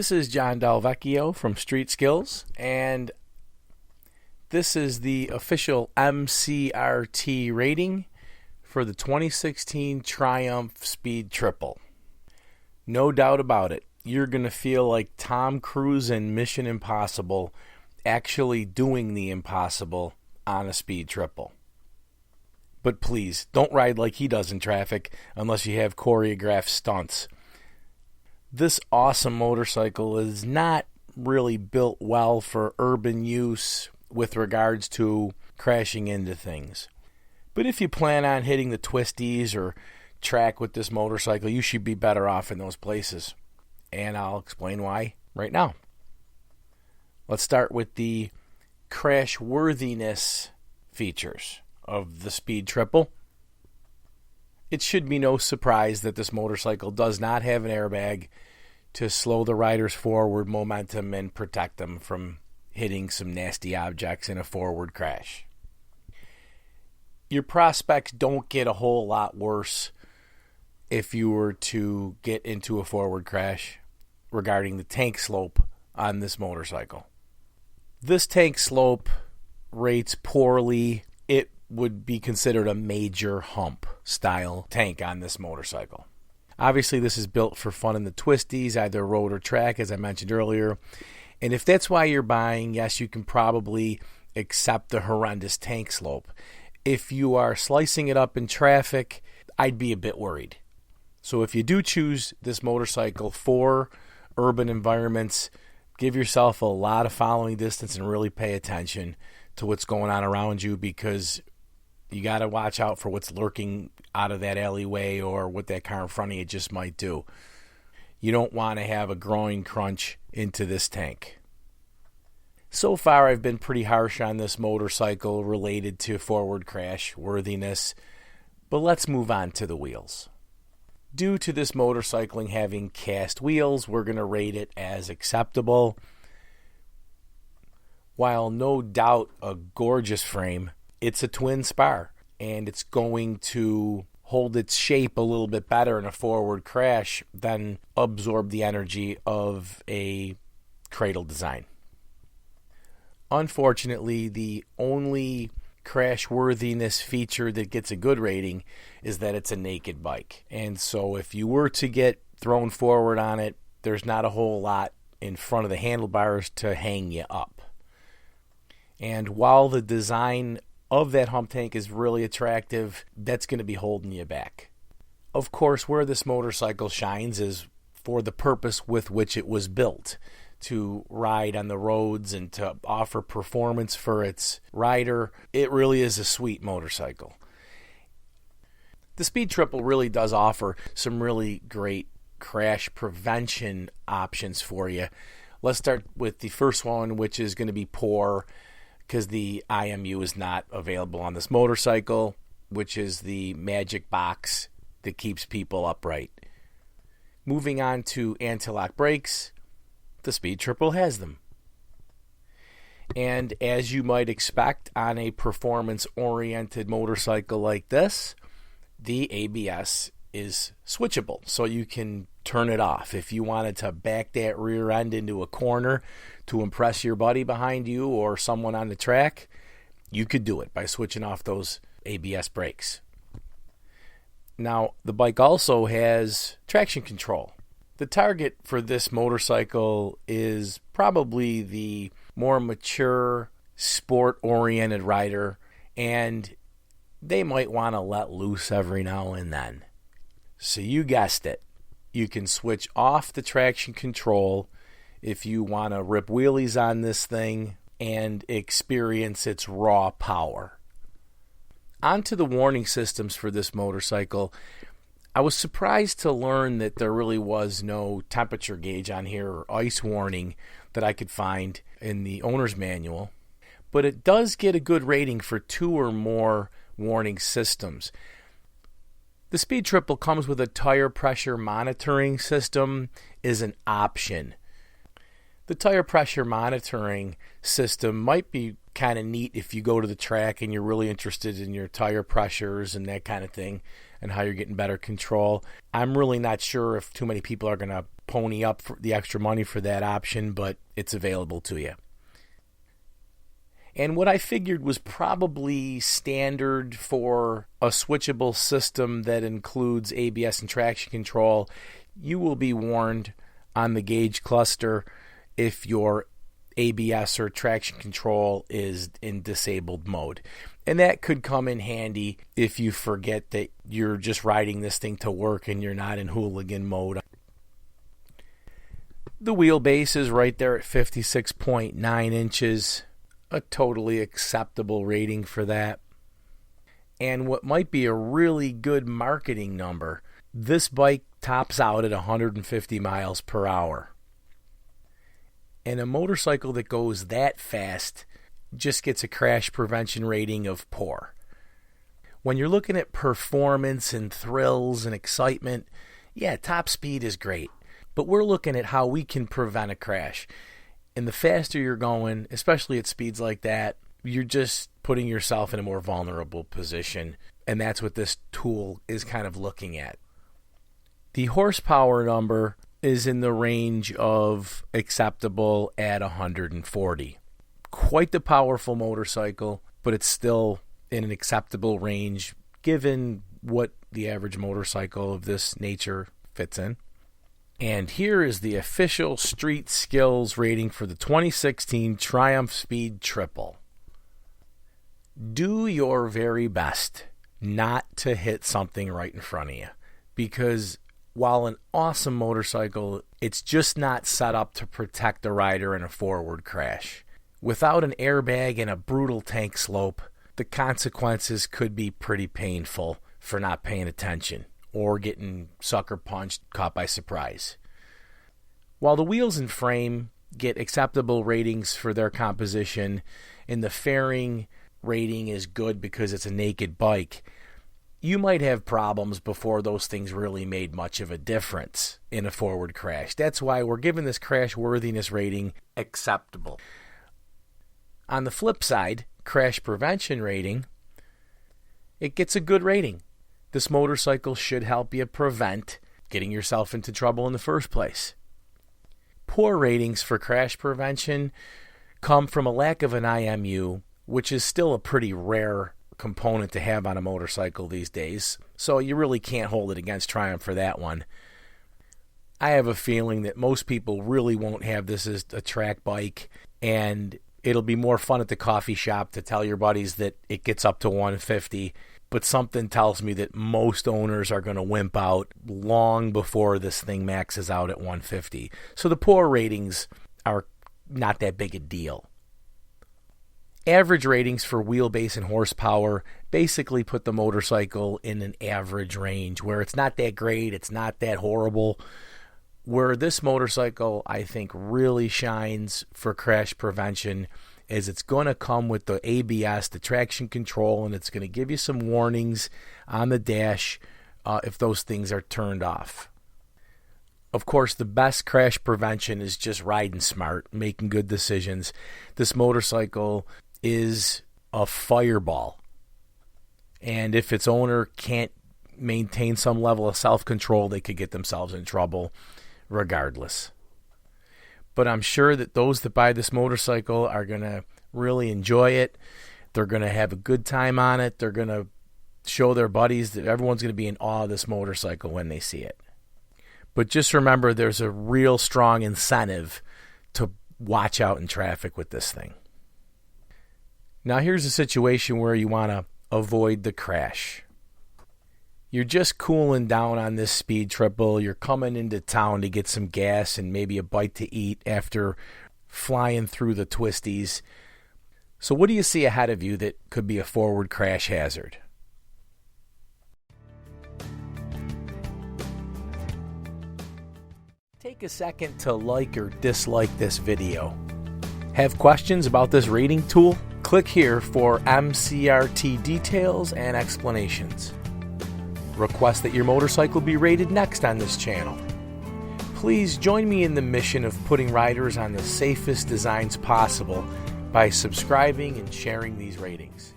This is John Dalvecchio from Street Skills, and this is the official MCRT rating for the 2016 Triumph Speed Triple. No doubt about it, you're going to feel like Tom Cruise in Mission Impossible actually doing the impossible on a Speed Triple. But please, don't ride like he does in traffic unless you have choreographed stunts. This awesome motorcycle is not really built well for urban use with regards to crashing into things. But if you plan on hitting the twisties or track with this motorcycle, you should be better off in those places. And I'll explain why right now. Let's start with the crashworthiness features of the Speed Triple. It should be no surprise that this motorcycle does not have an airbag to slow the rider's forward momentum and protect them from hitting some nasty objects in a forward crash. Your prospects don't get a whole lot worse if you were to get into a forward crash regarding the tank slope on this motorcycle. This tank slope rates poorly. It would be considered a major hump style tank on this motorcycle. Obviously, this is built for fun in the twisties, either road or track, as I mentioned earlier. And if that's why you're buying, yes, you can probably accept the horrendous tank slope. If you are slicing it up in traffic, I'd be a bit worried. So if you do choose this motorcycle for urban environments, give yourself a lot of following distance and really pay attention to what's going on around you, because you got to watch out for what's lurking out of that alleyway or what that car in front of you just might do. You don't want to have a groin crunch into this tank. So far, I've been pretty harsh on this motorcycle related to forward crash worthiness, but let's move on to the wheels. Due to this motorcycling having cast wheels, we're going to rate it as acceptable. While no doubt a gorgeous frame, it's a twin spar, and it's going to hold its shape a little bit better in a forward crash than absorb the energy of a cradle design. Unfortunately, the only crashworthiness feature that gets a good rating is that it's a naked bike. And so if you were to get thrown forward on it, there's not a whole lot in front of the handlebars to hang you up. And while the design of that hump tank is really attractive, that's going to be holding you back. Of course, where this motorcycle shines is for the purpose with which it was built, to ride on the roads and to offer performance for its rider. It really is a sweet motorcycle. The Speed Triple really does offer some really great crash prevention options for you. Let's start with the first one, which is going to be poor, because the IMU is not available on this motorcycle, which is the magic box that keeps people upright. Moving on to anti-lock brakes, the Speed Triple has them. And as you might expect on a performance-oriented motorcycle like this, the ABS is switchable, so you can turn it off. If you wanted to back that rear end into a corner to impress your buddy behind you or someone on the track, you could do it by switching off those ABS brakes. Now, the bike also has traction control. The target for this motorcycle is probably the more mature, sport-oriented rider, and they might want to let loose every now and then. So you guessed it. You can switch off the traction control if you want to rip wheelies on this thing and experience its raw power. On to the warning systems for this motorcycle. I was surprised to learn that there really was no temperature gauge on here or ice warning that I could find in the owner's manual, but it does get a good rating for 2 or more warning systems. The Speed Triple comes with a tire pressure monitoring system as an option. The tire pressure monitoring system might be kind of neat if you go to the track and you're really interested in your tire pressures and that kind of thing and how you're getting better control. I'm really not sure if too many people are going to pony up for the extra money for that option, but it's available to you. And what I figured was probably standard for a switchable system that includes ABS and traction control, you will be warned on the gauge cluster if your ABS or traction control is in disabled mode. And that could come in handy if you forget that you're just riding this thing to work and you're not in hooligan mode. The wheelbase is right there at 56.9 inches. A totally acceptable rating for that. And what might be a really good marketing number, this bike tops out at 150 miles per hour. And a motorcycle that goes that fast just gets a crash prevention rating of poor. When you're looking at performance and thrills and excitement, yeah, top speed is great. But we're looking at how we can prevent a crash. And the faster you're going, especially at speeds like that, you're just putting yourself in a more vulnerable position. And that's what this tool is kind of looking at. The horsepower number is in the range of acceptable at 140. Quite the powerful motorcycle, but it's still in an acceptable range given what the average motorcycle of this nature fits in. And here is the official street skills rating for the 2016 Triumph Speed Triple. Do your very best not to hit something right in front of you, because while an awesome motorcycle, it's just not set up to protect the rider in a forward crash. Without an airbag and a brutal tank slope, the consequences could be pretty painful for not paying attention or getting sucker punched, caught by surprise. While the wheels and frame get acceptable ratings for their composition and the fairing rating is good because it's a naked bike, you might have problems before those things really made much of a difference in a forward crash. That's why we're giving this crashworthiness rating acceptable. On the flip side, crash prevention rating, it gets a good rating. This motorcycle should help you prevent getting yourself into trouble in the first place. Poor ratings for crash prevention come from a lack of an IMU, which is still a pretty rare component to have on a motorcycle these days, so you really can't hold it against Triumph for that one. I have a feeling that most people really won't have this as a track bike, and it'll be more fun at the coffee shop to tell your buddies that it gets up to 150, but something tells me that most owners are going to wimp out long before this thing maxes out at 150. So the poor ratings are not that big a deal. Average ratings for wheelbase and horsepower basically put the motorcycle in an average range where it's not that great, it's not that horrible. Where this motorcycle, I think, really shines for crash prevention is it's going to come with the ABS, the traction control, and it's going to give you some warnings on the dash if those things are turned off. Of course, the best crash prevention is just riding smart, making good decisions. This motorcycle is a fireball. And if its owner can't maintain some level of self-control, they could get themselves in trouble regardless. But I'm sure that those that buy this motorcycle are going to really enjoy it. They're going to have a good time on it. They're going to show their buddies that everyone's going to be in awe of this motorcycle when they see it. But just remember, there's a real strong incentive to watch out in traffic with this thing. Now here's a situation where you want to avoid the crash. You're just cooling down on this speed triple. You're coming into town to get some gas and maybe a bite to eat after flying through the twisties. So what do you see ahead of you that could be a forward crash hazard? Take a second to like or dislike this video. Have questions about this rating tool? Click here for MCRT details and explanations. Request that your motorcycle be rated next on this channel. Please join me in the mission of putting riders on the safest designs possible by subscribing and sharing these ratings.